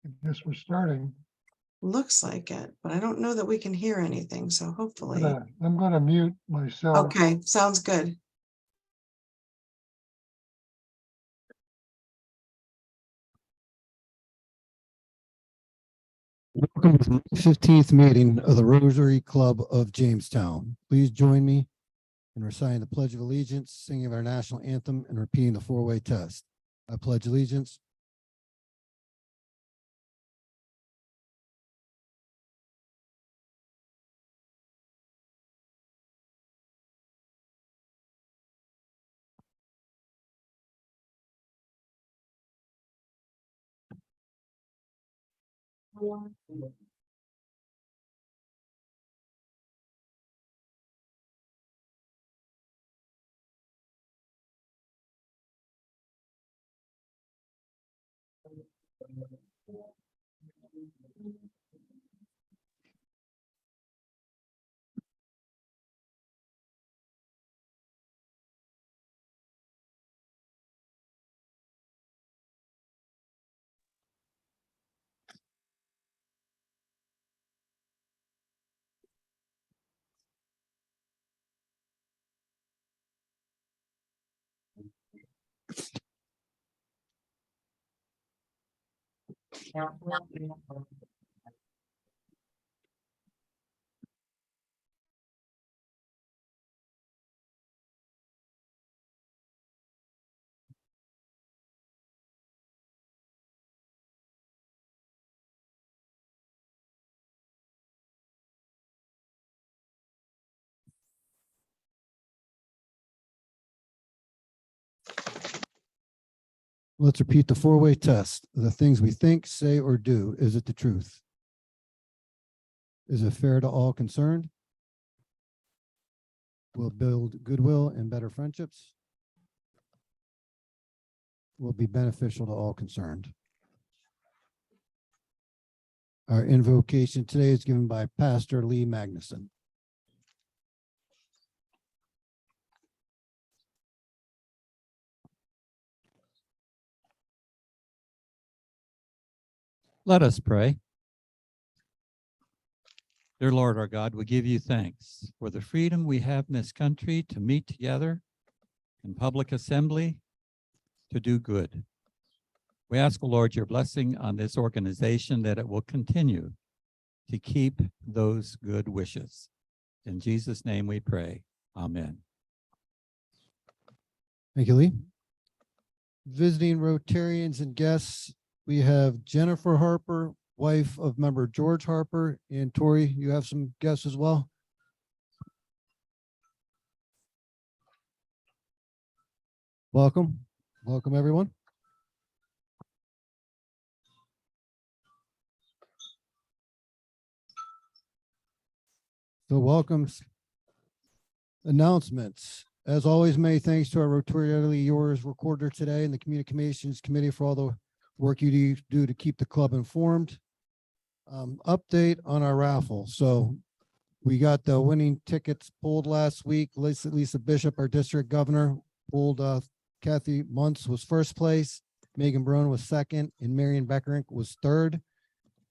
I guess we're starting. Looks like it, but I don't know that we can hear anything, so hopefully. I'm gonna mute myself. Okay, sounds good. Welcome to the 15th meeting of the Rotary Club of Jamestown. Please join me in reciting the Pledge of Allegiance, singing of our national anthem, and repeating the four-way test. I pledge allegiance. Let's repeat the four-way test. The things we think, say, or do, is it the truth? Is it fair to all concerned? Will it build goodwill and better friendships? Will it be beneficial to all concerned? Our invocation today is given by Pastor Lee Magnuson. Let us pray. Dear Lord our God, we give you thanks for the freedom we have in this country to meet together in public assembly to do good. We ask, O Lord, your blessing on this organization, that it will continue to keep those good wishes. In Jesus' name we pray. Amen. Thank you, Lee. Visiting Rotarians and guests, we have Jennifer Harper, wife of member George Harper, and Tori, you have some guests as well. Welcome. Welcome, everyone. So welcomes. Announcements. As always, many thanks to our Rotary Yours recorder today and the Communications Committee for all the work you do to keep the club informed. Update on our raffle. So we got the winning tickets pulled last week. Lisa Bishop, our district governor, pulled Kathy Muntz was first place, Megan Brown was second, and Marion Beckerink was third.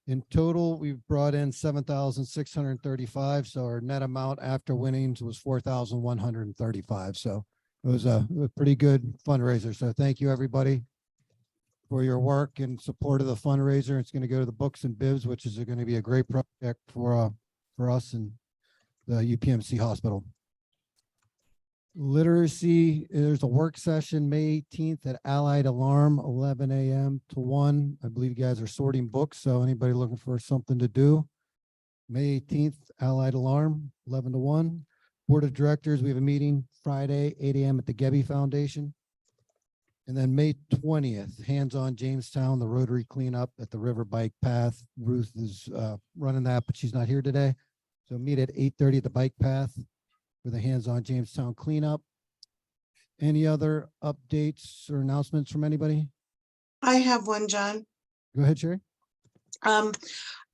In total, we've brought in 7,635. So our net amount after winnings was 4,135. So it was a pretty good fundraiser. So thank you, everybody, for your work and support of the fundraiser. It's going to go to the Books and Bibs, which is going to be a great project for us and the UPMC hospital. Literacy, there's a work session May 18th at Allied Alarm, 11 a.m. to 1. I believe you guys are sorting books, so anybody looking for something to do, May 18th, Allied Alarm, 11 to 1. Board of Directors, we have a meeting Friday, 8 a.m. at the Gebby Foundation. And then May 20th, hands-on Jamestown, the Rotary cleanup at the River Bike Path. Ruth is running that, but she's not here today. So meet at 8:30 at the bike path for the hands-on Jamestown cleanup. Any other updates or announcements from anybody? I have one, John. Go ahead, Sherry.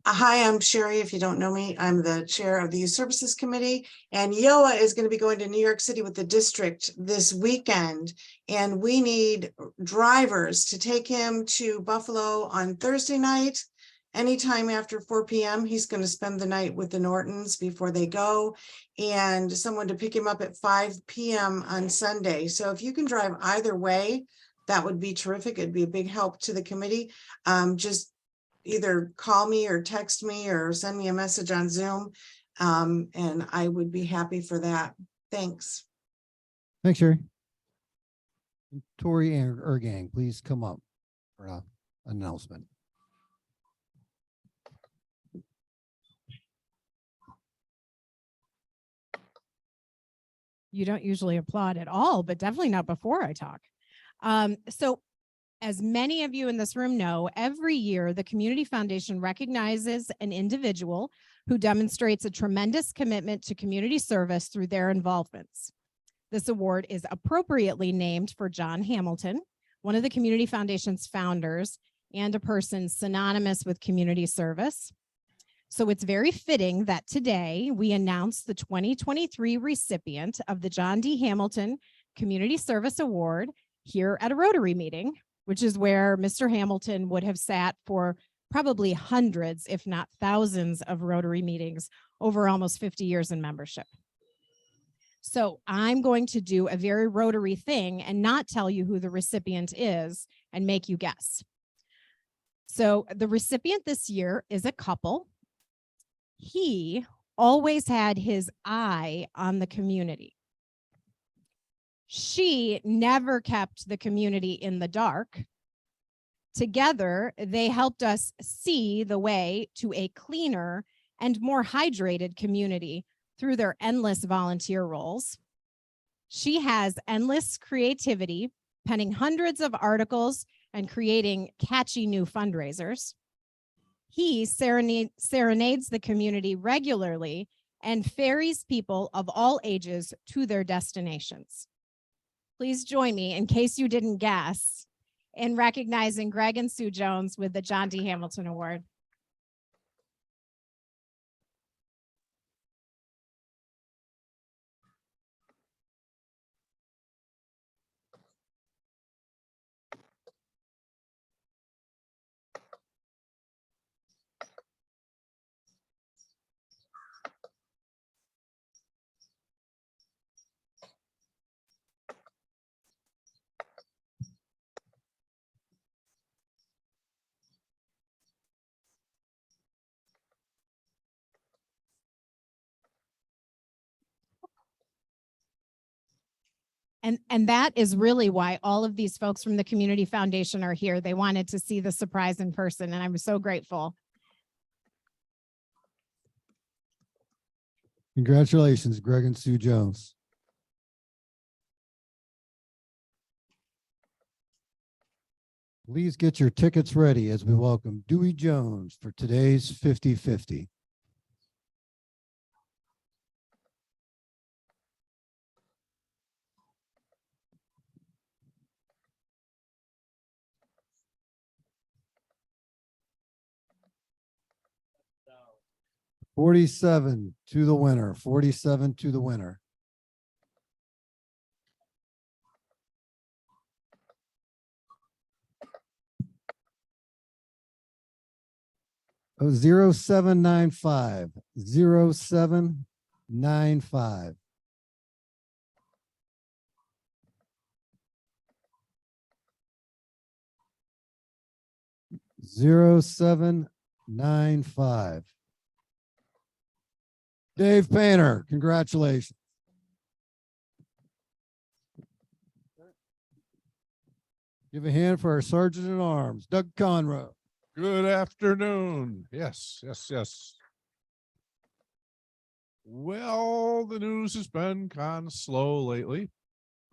Hi, I'm Sherry. If you don't know me, I'm the chair of the Youth Services Committee. And Yoa is going to be going to New York City with the district this weekend. And we need drivers to take him to Buffalo on Thursday night. Anytime after 4 p.m. He's going to spend the night with the Nortons before they go. And someone to pick him up at 5 p.m. on Sunday. So if you can drive either way, that would be terrific. It'd be a big help to the committee. Just either call me or text me or send me a message on Zoom. And I would be happy for that. Thanks. Thanks, Sherry. Tori and Ergang, please come up for an announcement. You don't usually applaud at all, but definitely not before I talk. So as many of you in this room know, every year the Community Foundation recognizes an individual who demonstrates a tremendous commitment to community service through their involvements. This award is appropriately named for John Hamilton, one of the Community Foundation's founders and a person synonymous with community service. So it's very fitting that today we announce the 2023 recipient of the John D. Hamilton Community Service Award here at a Rotary meeting, which is where Mr. Hamilton would have sat for probably hundreds, if not thousands, of Rotary meetings over almost 50 years in membership. So I'm going to do a very Rotary thing and not tell you who the recipient is and make you guess. So the recipient this year is a couple. He always had his eye on the community. She never kept the community in the dark. Together, they helped us see the way to a cleaner and more hydrated community through their endless volunteer roles. She has endless creativity, penning hundreds of articles and creating catchy new fundraisers. He serenades the community regularly and ferries people of all ages to their destinations. Please join me, in case you didn't guess, in recognizing Greg and Sue Jones with the John D. Hamilton Award. And that is really why all of these folks from the Community Foundation are here. They wanted to see the surprise in person, and I'm so grateful. Congratulations, Greg and Sue Jones. Please get your tickets ready as we welcome Dewey Jones for today's 50-50. $47 to the winner, 47 to the winner. Oh, 0795, 0795. Zero 795. Dave Painter, congratulations. Give a hand for our Sergeant at Arms, Doug Conroe. Good afternoon. Yes. Well, the news has been kind of slow lately,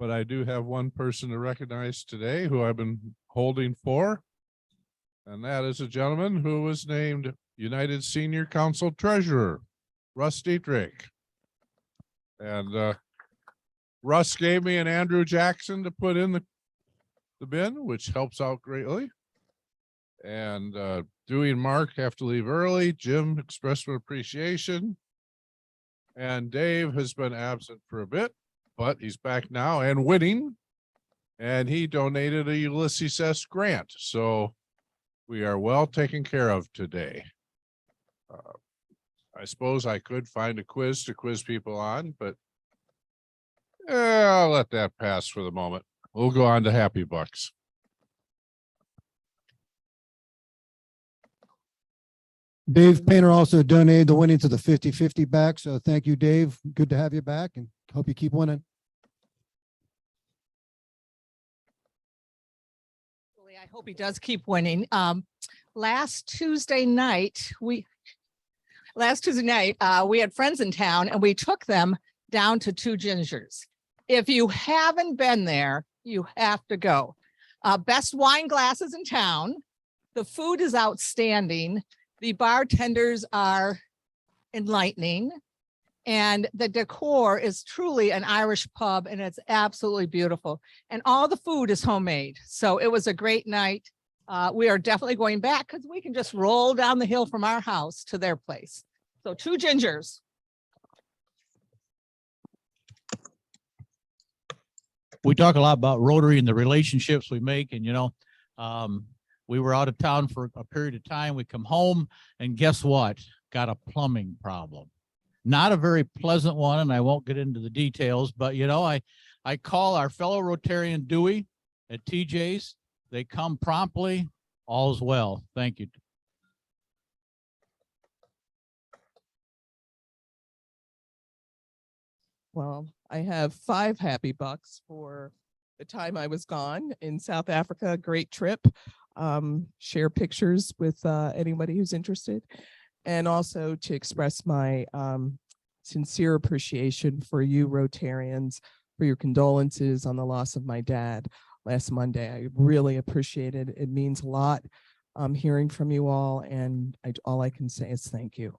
but I do have one person to recognize today who I've been holding for, and that is a gentleman who was named United Senior Council Treasurer, Russ Dietrich. And Russ gave me an Andrew Jackson to put in the bin, which helps out greatly. And Dewey and Mark have to leave early. Jim expressed some appreciation. And Dave has been absent for a bit, but he's back now and winning. And he donated a Ulysses S. grant. So we are well taken care of today. I suppose I could find a quiz to quiz people on, but I'll let that pass for the moment. We'll go on to Happy Bucks. Dave Painter also donated the winning to the 50-50 back. So thank you, Dave. Good to have you back and hope you keep winning. I hope he does keep winning. Last Tuesday night, we had friends in town and we took them down to Two Gingers. If you haven't been there, you have to go. Best wine glasses in town. The food is outstanding. The bartenders are enlightening. And the decor is truly an Irish pub and it's absolutely beautiful. And all the food is homemade. So it was a great night. We are definitely going back because we can just roll down the hill from our house to their place. So Two Gingers. We talk a lot about Rotary and the relationships we make, and we were out of town for a period of time. We come home and guess what? Got a plumbing problem. Not a very pleasant one, and I won't get into the details, but I call our fellow Rotarian Dewey at TJ's. They come promptly. All's well. Thank you. Well, I have 5 happy bucks for the time I was gone in South Africa. Great trip. Share pictures with anybody who's interested. And also to express my sincere appreciation for you Rotarians for your condolences on the loss of my dad last Monday. I really appreciate it. It means a lot hearing from you all, and all I can say is thank you.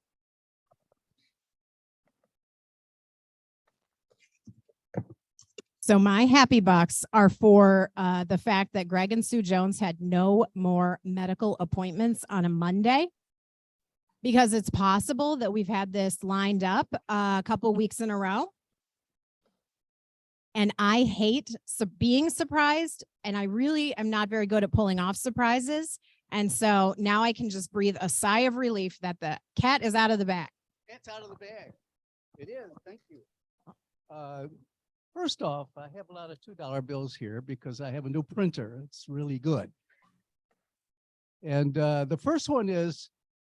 So my happy bucks are for the fact that Greg and Sue Jones had no more medical appointments on a Monday, because it's possible that we've had this lined up a couple weeks in a row. And I hate being surprised, and I really am not very good at pulling off surprises. And so now I can just breathe a sigh of relief that the cat is out of the bag. It's out of the bag. It is. Thank you. First off, I have a lot of $2 bills here because I have a new printer. It's really good. And the first one is,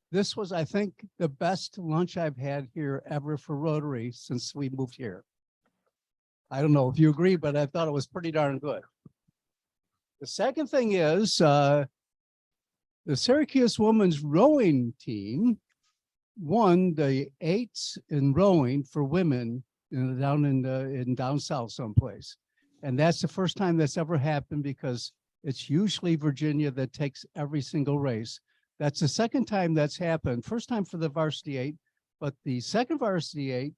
this was, I think, the best lunch I've had here ever for Rotary since we moved here. I don't know if you agree, but I thought it was pretty darn good. The second thing is the Syracuse women's rowing team won the 8s in rowing for women down in down south someplace. And that's the first time that's ever happened, because it's usually Virginia that takes every single race. That's the second time that's happened. First time for the varsity 8, but the second varsity 8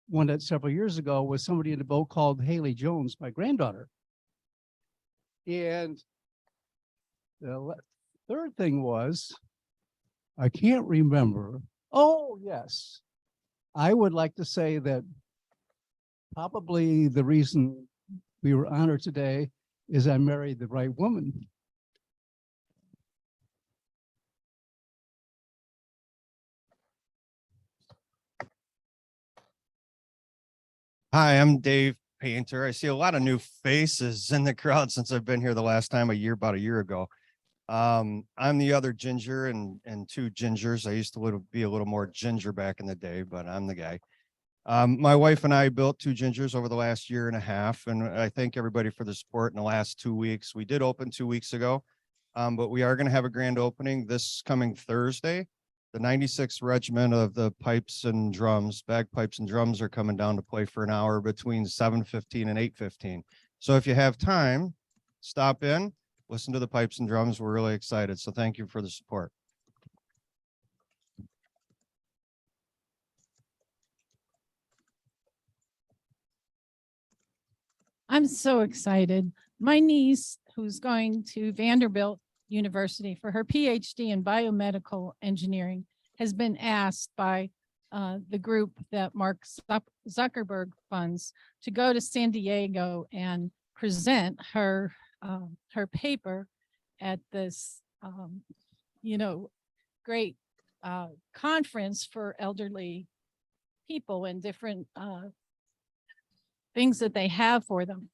won it several years ago with somebody in the boat called Haley Jones, my granddaughter. And the third thing was, I can't remember. Oh, yes. I would like to say that probably the reason we were honored today is I married the right woman. Hi, I'm Dave Painter. I see a lot of new faces in the crowd since I've been here the last time about a year ago. I'm the other ginger and 2 gingers. I used to be a little more ginger back in the day, but I'm the guy. My wife and I built 2 gingers over the last year and a half, and I thank everybody for the support in the last 2 weeks. We did open 2 weeks ago, but we are going to have a grand opening this coming Thursday. The 96th Regiment of the Pipes and Drums, Bagpipes and Drums, are coming down to play for an hour between 7:15 and 8:15. So if you have time, stop in, listen to the Pipes and Drums. We're really excited. So thank you for the support. I'm so excited. My niece, who's going to Vanderbilt University for her PhD in biomedical engineering has been asked by the group that Mark Zuckerberg funds to go to San Diego and present her her paper at this great conference for elderly people and different things that they have for them.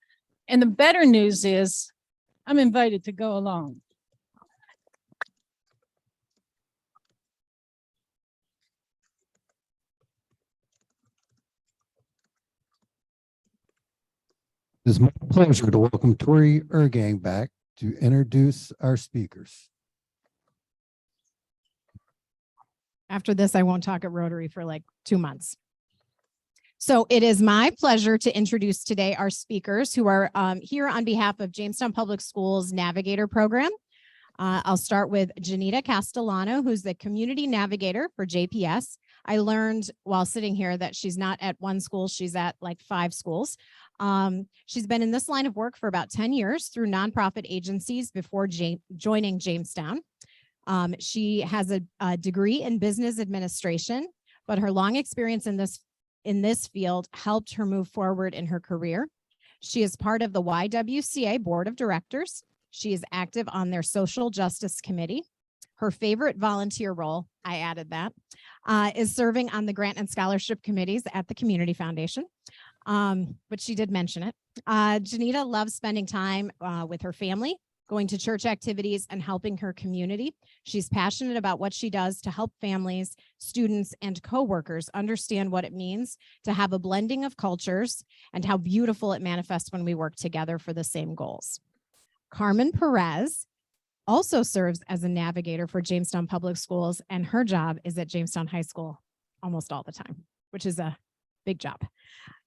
And the better news is I'm invited to go along. It is my pleasure to welcome Tori Ergang back to introduce our speakers. After this, I won't talk at Rotary for like 2 months. So it is my pleasure to introduce today our speakers who are here on behalf of Jamestown Public Schools Navigator Program. I'll start with Yanira Castellano, who's the Community Navigator for JPS. I learned while sitting here that she's not at one school, she's at like 5 schools. She's been in this line of work for about 10 years through nonprofit agencies before joining Jamestown. She has a degree in business administration, but her long experience in this field helped her move forward in her career. She is part of the YWCA Board of Directors. She is active on their Social Justice Committee. Her favorite volunteer role, I added that, is serving on the grant and scholarship committees at the Community Foundation. But she did mention it. Yanira loves spending time with her family, going to church activities, and helping her community. She's passionate about what she does to help families, students, and coworkers understand what it means to have a blending of cultures and how beautiful it manifests when we work together for the same goals. Carmen Perez also serves as a navigator for Jamestown Public Schools, and her job is at Jamestown High School almost all the time, which is a big job.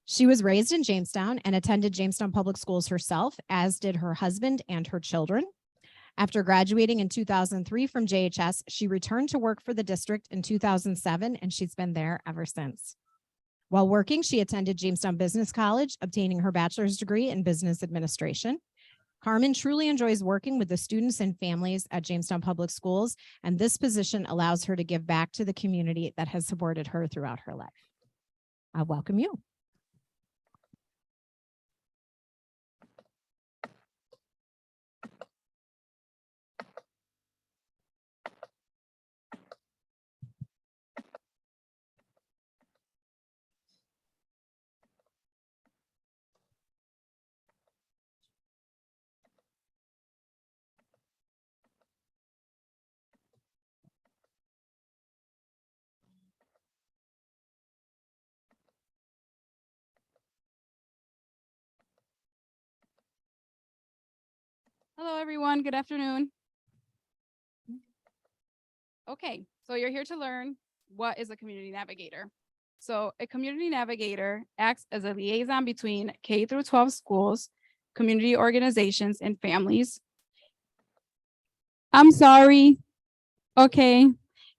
She was raised in Jamestown and attended Jamestown Public Schools herself, as did her husband and her children. After graduating in 2003 from JHS, she returned to work for the district in 2007, and she's been there ever since. While working, she attended Jamestown Business College, obtaining her bachelor's degree in business administration. Carmen truly enjoys working with the students and families at Jamestown Public Schools, and this position allows her to give back to the community that has supported her throughout her life. I welcome you. Hello, everyone. Good afternoon. Okay, so you're here to learn what is a community navigator. So a community navigator acts as a liaison between K through 12 schools, community organizations, and families. I'm sorry. Okay.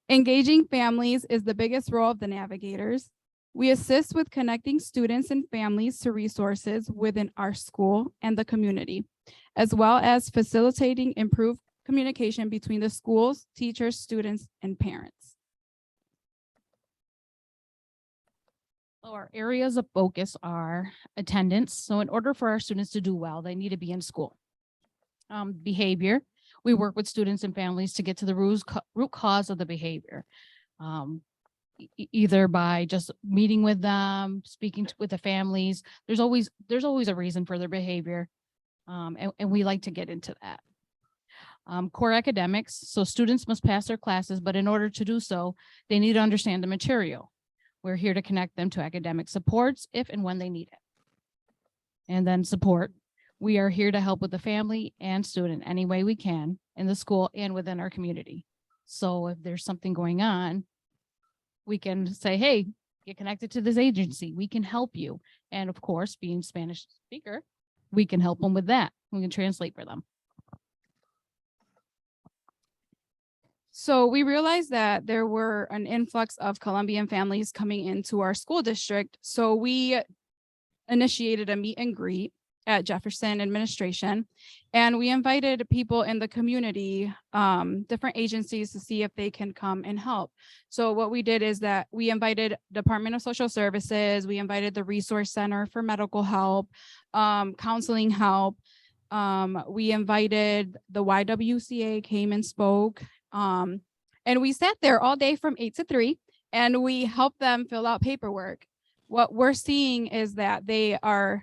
Engaging families is the biggest role of the navigators. We assist with connecting students and families to resources within our school and the community, as well as facilitating improved communication between the schools, teachers, students, and parents. Our areas of focus are attendance. So in order for our students to do well, they need to be in school. Behavior, we work with students and families to get to the root cause of the behavior. Either by just meeting with them, speaking with the families. There's always a reason for their behavior. And we like to get into that. Core academics, so students must pass their classes, but in order to do so, they need to understand the material. We're here to connect them to academic supports if and when they need it. And then support. We are here to help with the family and student any way we can in the school and within our community. So if there's something going on, we can say, hey, get connected to this agency. We can help you. And of course, being Spanish speaker, we can help them with that. We can translate for them. So we realized that there were an influx of Colombian families coming into our school district. So we initiated a meet and greet. at Jefferson Administration. And we invited people in the community, different agencies, to see if they can come and help. So what we did is that we invited Department of Social Services, we invited the Resource Center for medical help, counseling help. We invited the YWCA came and spoke. And we sat there all day from 8 to 3, and we helped them fill out paperwork. What we're seeing is that they're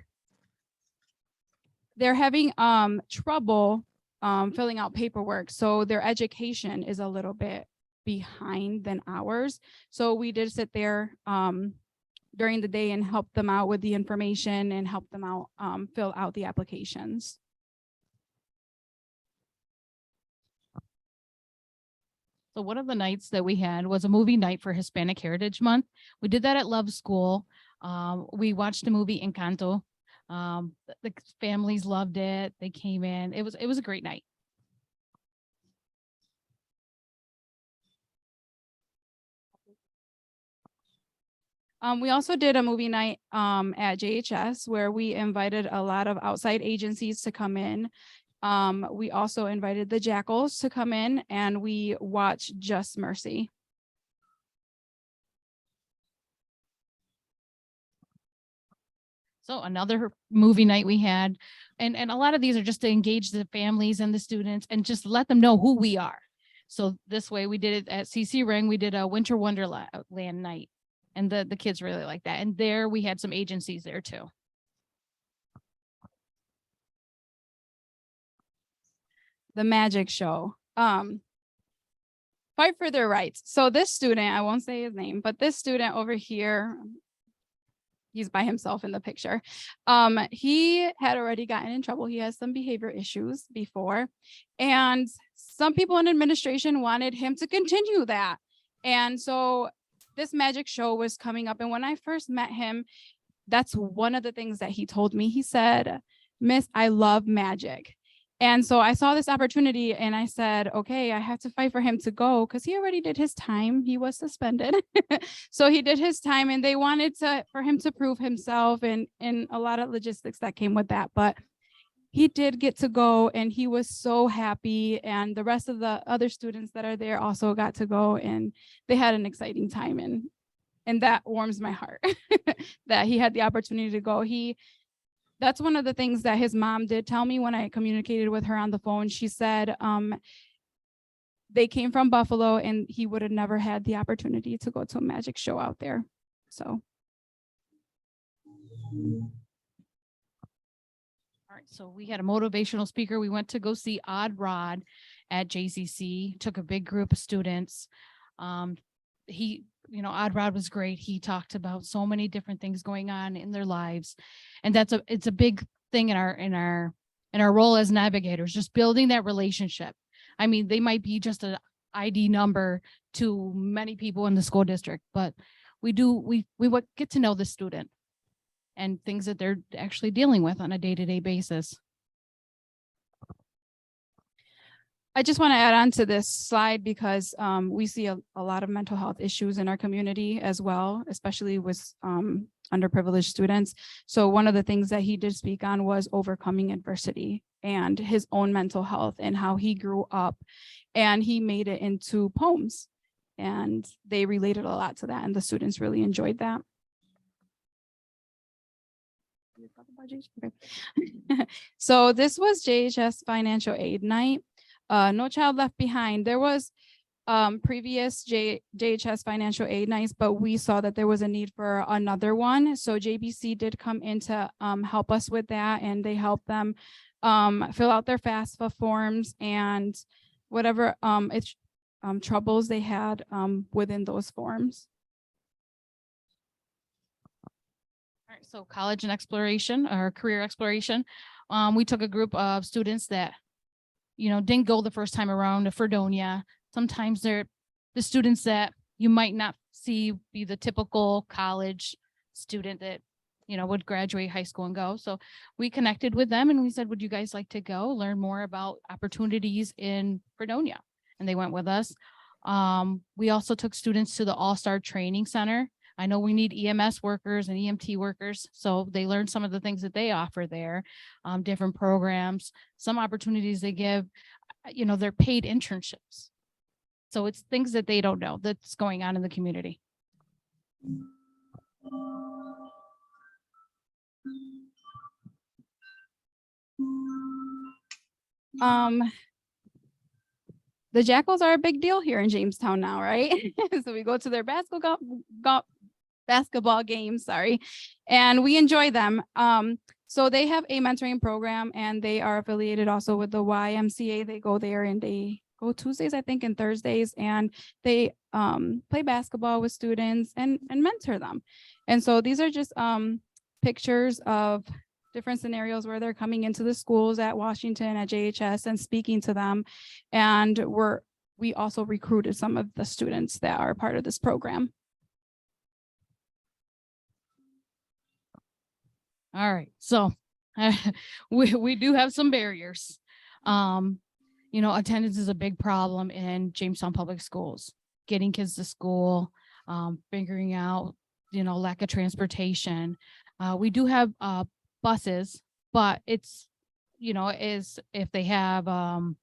having trouble filling out paperwork. So their education is a little bit behind than ours. So we did sit there during the day and help them out with the information and help them out fill out the applications. So one of the nights that we had was a movie night for Hispanic Heritage Month. We did that at Love School. We watched the movie Encanto. The families loved it. They came in. It was a great night. We also did a movie night at JHS where we invited a lot of outside agencies to come in. We also invited the Jackals to come in, and we watched Just Mercy. So another movie night we had, and a lot of these are just to engage the families and the students and just let them know who we are. So this way we did it at CC Ring. We did a Winter Wonderland night, and the kids really liked that. And there we had some agencies there too. The magic show. Fight for their rights. So this student, I won't say his name, but this student over here, he's by himself in the picture. He had already gotten in trouble. He has some behavior issues before, and some people in administration wanted him to continue that. And so this magic show was coming up. And when I first met him, that's one of the things that he told me. He said, "Miss, I love magic." And so I saw this opportunity and I said, okay, I have to fight for him to go because he already did his time. He was suspended. So he did his time, and they wanted for him to prove himself and a lot of logistics that came with that. But he did get to go, and he was so happy. And the rest of the other students that are there also got to go, and they had an exciting time. And that warms my heart that he had the opportunity to go. That's one of the things that his mom did tell me when I communicated with her on the phone. She said they came from Buffalo, and he would have never had the opportunity to go to a magic show out there. So. All right, so we had a motivational speaker. We went to go see Odd Rod at JCC, took a big group of students. Odd Rod was great. He talked about so many different things going on in their lives. And it's a big thing in our role as navigators, just building that relationship. I mean, they might be just an ID number to many people in the school district, but we get to know the student and things that they're actually dealing with on a day-to-day basis. I just want to add on to this slide because we see a lot of mental health issues in our community as well, especially with underprivileged students. So one of the things that he did speak on was overcoming adversity and his own mental health and how he grew up, and he made it into poems, and they related a lot to that, and the students really enjoyed that. So this was JHS Financial Aid Night. No Child Left Behind. There was previous JHS Financial Aid Nights, but we saw that there was a need for another one. So JBC did come in to help us with that, and they helped them fill out their FAFSA forms and whatever troubles they had within those forms. All right, so college and exploration or career exploration. We took a group of students that didn't go the first time around to Fredonia. Sometimes they're the students that you might not see be the typical college student that, would graduate high school and go. So we connected with them and we said, would you guys like to go learn more about opportunities in Fredonia? And they went with us. We also took students to the All-Star Training Center. I know we need EMS workers and EMT workers, so they learn some of the things that they offer there, different programs, some opportunities they give, they're paid internships. So it's things that they don't know that's going on in the community. The Jackals are a big deal here in Jamestown now, right? So we go to their basketball games, and we enjoy them. So they have a mentoring program, and they are affiliated also with the YMCA. They go there and they go Tuesdays, I think, and Thursdays, and they play basketball with students and mentor them. And so these are just pictures of different scenarios where they're coming into the schools at Washington, at JHS, and speaking to them. And we also recruited some of the students that are part of this program. All right, so we do have some barriers. Attendance is a big problem in Jamestown Public Schools. Getting kids to school, figuring out, lack of transportation. We do have buses, but it's, is if they have a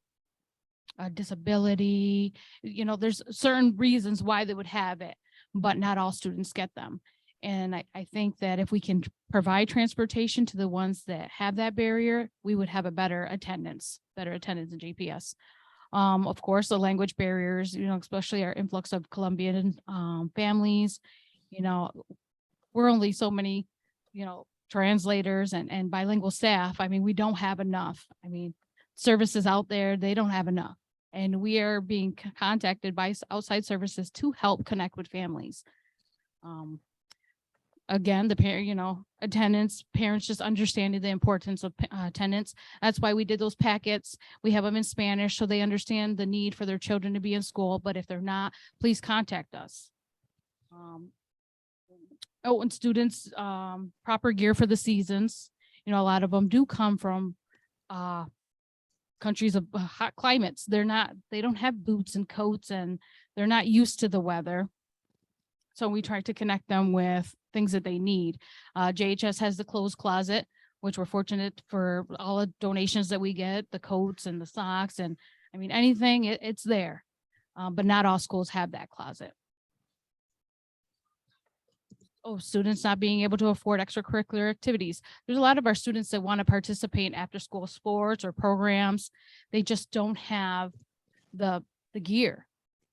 disability, there's certain reasons why they would have it, but not all students get them. And I think that if we can provide transportation to the ones that have that barrier, we would have a better attendance in JPS. Of course, the language barriers, especially our influx of Colombian families, we're only so many, translators and bilingual staff. I mean, we don't have enough. I mean, services out there, they don't have enough. And we are being contacted by outside services to help connect with families. Again, the parent, attendance, parents just understanding the importance of attendance. That's why we did those packets. We have them in Spanish so they understand the need for their children to be in school. But if they're not, please contact us. And students, proper gear for the seasons. A lot of them do come from countries of hot climates. They don't have boots and coats, and they're not used to the weather. So we try to connect them with things that they need. JHS has the clothes closet, which we're fortunate for all the donations that we get, the coats and the socks, and I mean, anything, it's there. But not all schools have that closet. Students not being able to afford extracurricular activities. There's a lot of our students that want to participate in after school sports or programs. They just don't have the gear,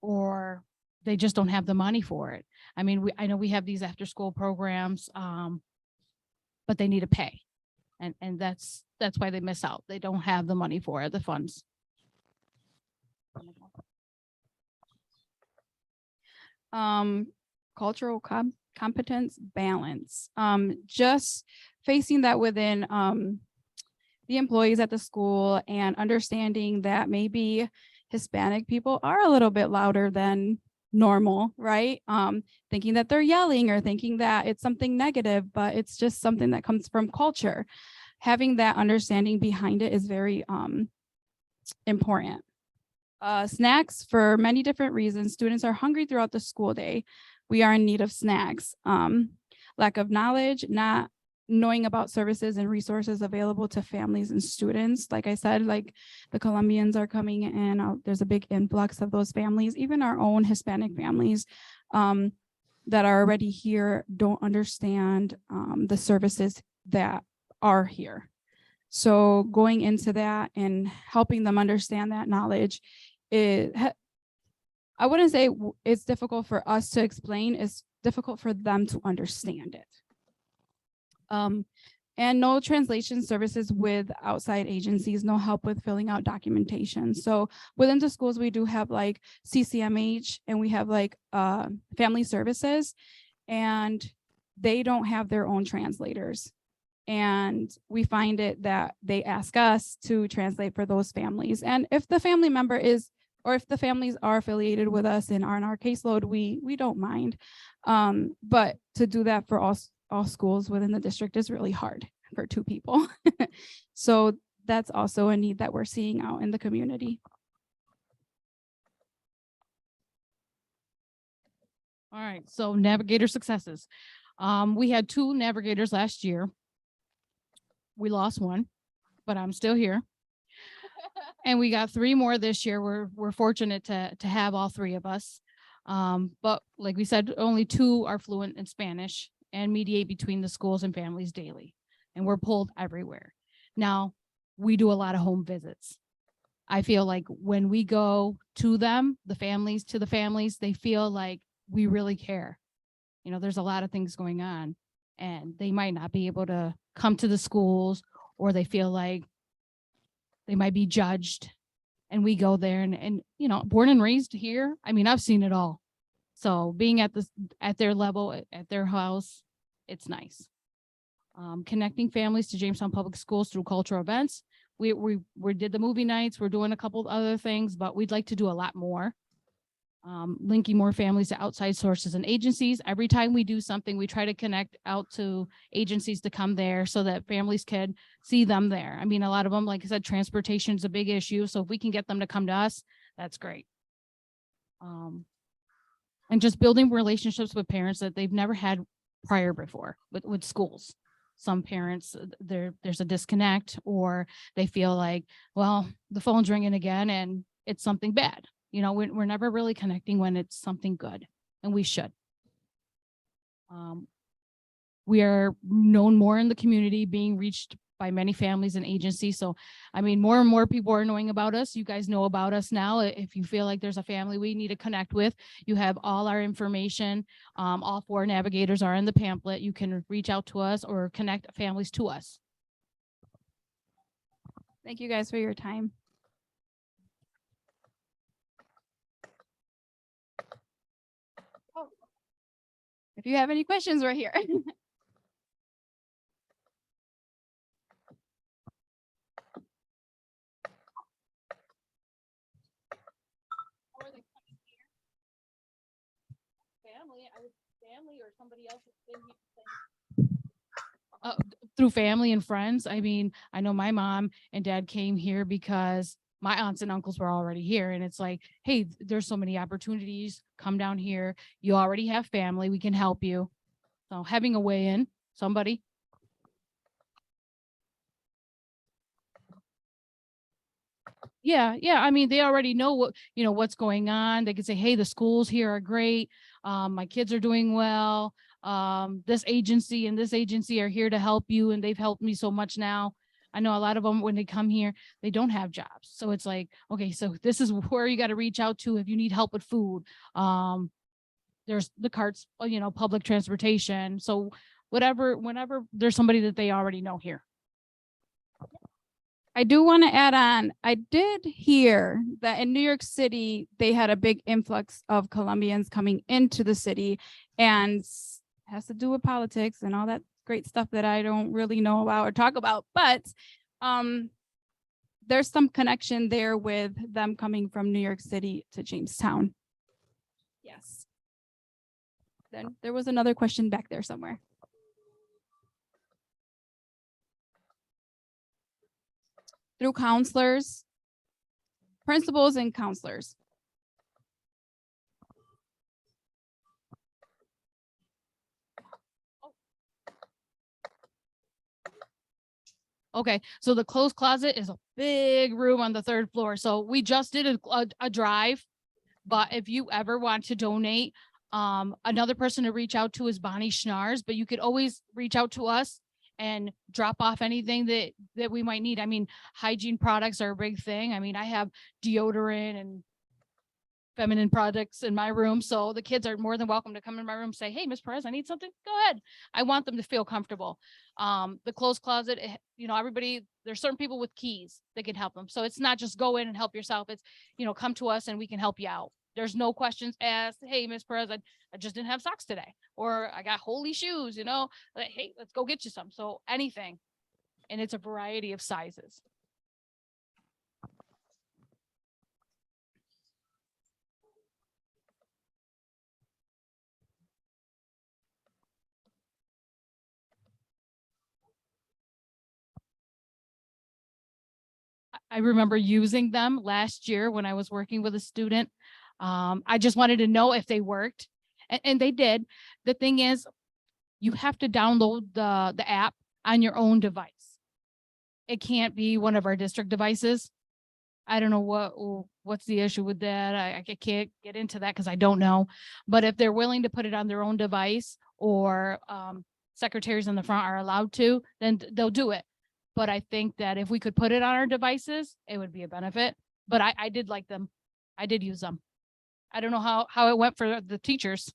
or they just don't have the money for it. I mean, I know we have these after school programs, but they need to pay. And that's why they miss out. They don't have the money for it, the funds. Cultural competence balance. Just facing that within the employees at the school, and understanding that maybe Hispanic people are a little bit louder than normal, right? Thinking that they're yelling or thinking that it's something negative, but it's just something that comes from culture. Having that understanding behind it is very important. Snacks, for many different reasons, students are hungry throughout the school day. We are in need of snacks. Lack of knowledge, not knowing about services and resources available to families and students. Like I said, like the Colombians are coming in, there's a big influx of those families. Even our own Hispanic families that are already here don't understand the services that are here. So going into that and helping them understand that knowledge, I wouldn't say it's difficult for us to explain, it's difficult for them to understand it. And no translation services with outside agencies, no help with filling out documentation. So within the schools, we do have like CCMH, and we have like family services, and they don't have their own translators. And we find it that they ask us to translate for those families. And if the family member is, or if the families are affiliated with us and are in our caseload, we don't mind. But to do that for all schools within the district is really hard for two people. So that's also a need that we're seeing out in the community. All right, so navigator successes. We had 2 navigators last year. We lost one, but I'm still here. And we got 3 more this year. We're fortunate to have all 3 of us. But like we said, only 2 are fluent in Spanish and mediate between the schools and families daily. And we're pulled everywhere. Now, we do a lot of home visits. I feel like when we go to them, the families, they feel like we really care. You know, there's a lot of things going on and they might not be able to come to the schools, or they feel like they might be judged. And we go there and you know, born and raised here. I mean, I've seen it all. So being at their level, at their house, it's nice. Connecting families to Jamestown Public Schools through cultural events. We did the movie nights. We're doing a couple of other things, but we'd like to do a lot more. Linking more families to outside sources and agencies. Every time we do something, we try to connect out to agencies to come there so that families can see them there. I mean, a lot of them, like I said, transportation is a big issue. So if we can get them to come to us, that's great. And just building relationships with parents that they've never had prior before with schools. Some parents, there's a disconnect, or they feel like, well, the phone's ringing again and it's something bad. You know, we're never really connecting when it's something good, and we should. We are known more in the community, being reached by many families and agencies. So, I mean, more and more people are knowing about us. You guys know about us now. If you feel like there's a family we need to connect with, you have all our information. All 4 navigators are in the pamphlet. You can reach out to us or connect families to us. Thank you guys for your time. If you have any questions, we're here. Family or somebody else has been here through family and friends. I mean, I know my mom and dad came here because my aunts and uncles were already here, and it's like, hey, there's so many opportunities. Come down here. You already have family. We can help you. So having a way in, somebody. Yeah. I mean, they already know what's going on. They can say, hey, the schools here are great. My kids are doing well. This agency and this agency are here to help you, and they've helped me so much now. I know a lot of them, when they come here, they don't have jobs. So it's like, okay, so this is where you got to reach out to if you need help with food. There's the carts, public transportation. So whenever there's somebody that they already know here. I do want to add on, I did hear that in New York City, they had a big influx of Colombians coming into the city, and has to do with politics and all that great stuff that I don't really know about or talk about, but there's some connection there with them coming from New York City to Jamestown. Yes. Then there was another question back there somewhere. Through counselors, principals, and counselors. Okay, so the clothes closet is a big room on the 3rd floor. So we just did a drive, but if you ever want to donate, another person to reach out to is Bonnie Schnars, but you could always reach out to us and drop off anything that we might need. I mean, hygiene products are a big thing. I mean, I have deodorant and feminine products in my room. So the kids are more than welcome to come in my room and say, hey, Miss Perez, I need something. Go ahead. I want them to feel comfortable. The clothes closet, everybody, there's certain people with keys that can help them. So it's not just go in and help yourself. It's, come to us and we can help you out. There's no questions asked. Hey, Miss Perez, I just didn't have socks today, or I got holy shoes, like, hey, let's go get you some. So anything. And it's a variety of sizes. I remember using them last year when I was working with a student. I just wanted to know if they worked. And they did. The thing is, you have to download the app on your own device. It can't be one of our district devices. I don't know what's the issue with that. I can't get into that because I don't know. But if they're willing to put it on their own device, or secretaries in the front are allowed to, then they'll do it. But I think that if we could put it on our devices, it would be a benefit. But I did like them. I did use them. I don't know how it went for the teachers.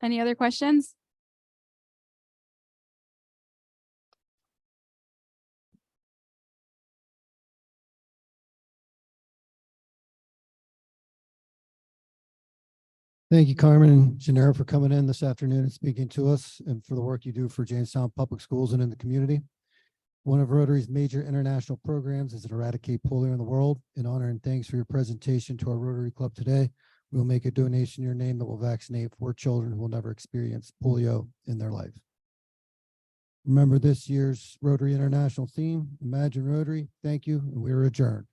Any other questions? Thank you, Carmen and Yanira, for coming in this afternoon and speaking to us, and for the work you do for Jamestown Public Schools and in the community. One of Rotary's major international programs is to eradicate polio in the world. In honor and thanks for your presentation to our Rotary Club today, we will make a donation in your name that will vaccinate 4 children who will never experience polio in their life. Remember this year's Rotary International theme, Imagine Rotary. Thank you, and we are adjourned.